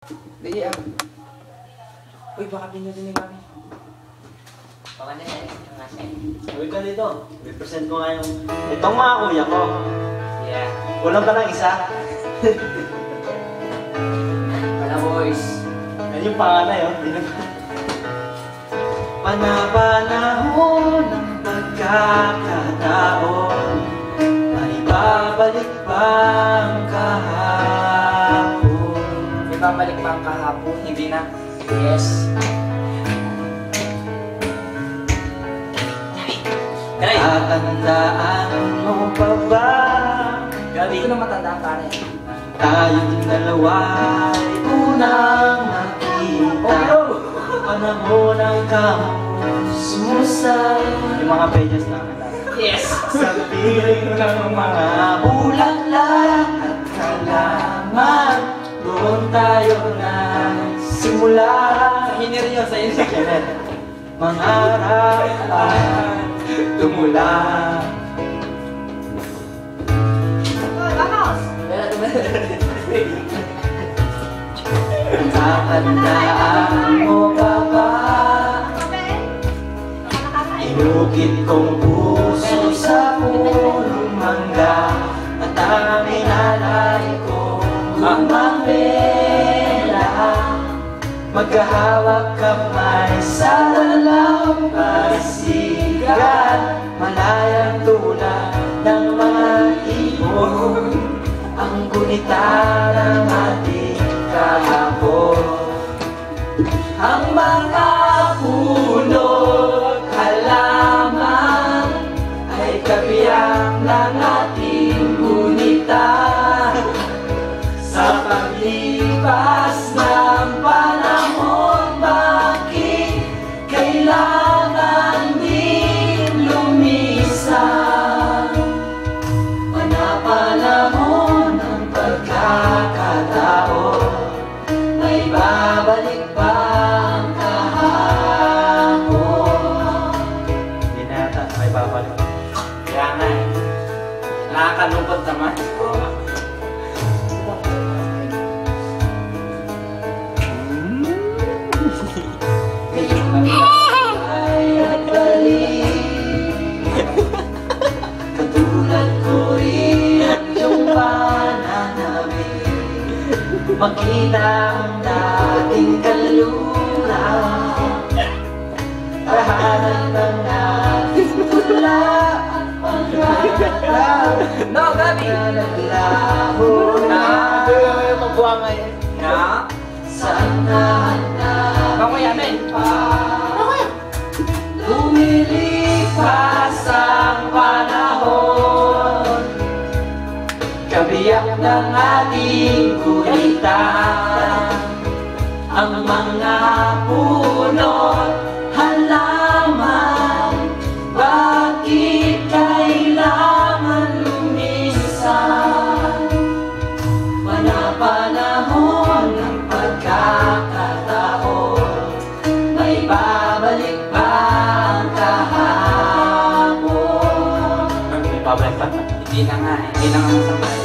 Dali ah. Uy, baka pinurinig kami. Baka na yan. Uy ka dito. Represent ko nga yung... Itong mga kuya ko. Yeah. Kulang pa ng isa. Wala boys. Yan yung panganay, oh. Panapanahon ng pagkakataon, may babalik bang kahapon? May babalik pa ang kahapon, hindi na. Yes. Garay! Tatandaan mo pa ba? Hindi ko na matandaan pare. Tayong dalawa'y unang nakita. Panahon ng kamusmusan. Yung mga pages na Yes! sa piling ng mga bulaklak at halaman, doon tayo nagsimula. Hinir nyo sa inyo. Mga harapan tumula. Tatandaan mo pa ba? Inukit kong puso sa punong mangga, at ang minalay kong umambela. Magkahawak kamay sa walang pasigat, malayang tulad ng mga ibon, ang gunita ng ating kahapon. Ang mga puno't halaman ay kabiyak ng ating gunita. Sa paglipas ng panahon, bakit kailangan din lumisan? Panapanahon ng pagkakataon, may babalik ba ang kahapon? Hindi na yata, may babalik. Kaya nga eh. Nakakalungkot naman. Ay nagbalik, katulad ko rin ang iyong pananabik. Makita ang dating kalula, tahanan ng ating tula at pagkakataon. No, Gabi! Naglaho na Na? saan na Pakuyamin! lumilipas ang panahon, kabiyak ng ating kulitan, ang mga puno't halaman, bakit kailangan lumisan? Panapanahon ng pagkakataon, may babalik ba ang kahapon? May babalik ba? Hindi na nga eh. Hindi na nga masama eh.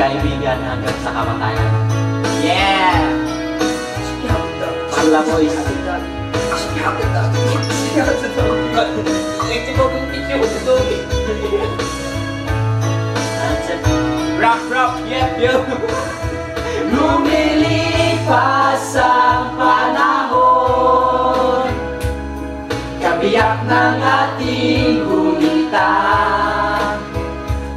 Kaibigan hanggang sa kamatayan. Yeah! Sila boys. Rock, yeah, yeah! Lumilipas ang panahon, kabiyak ng ating gulitan,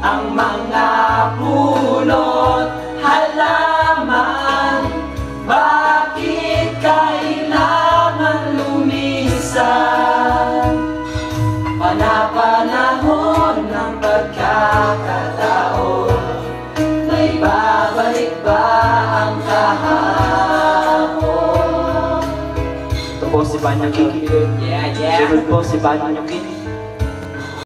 ang mga puno't halaman, bakit kailangan lumisan? Panapanahon ng pagkakataon, may babalik ba ang kahapon? Ito po si Banyang Kiki. Yeah, yeah! Sunod po si Banyang Kiki.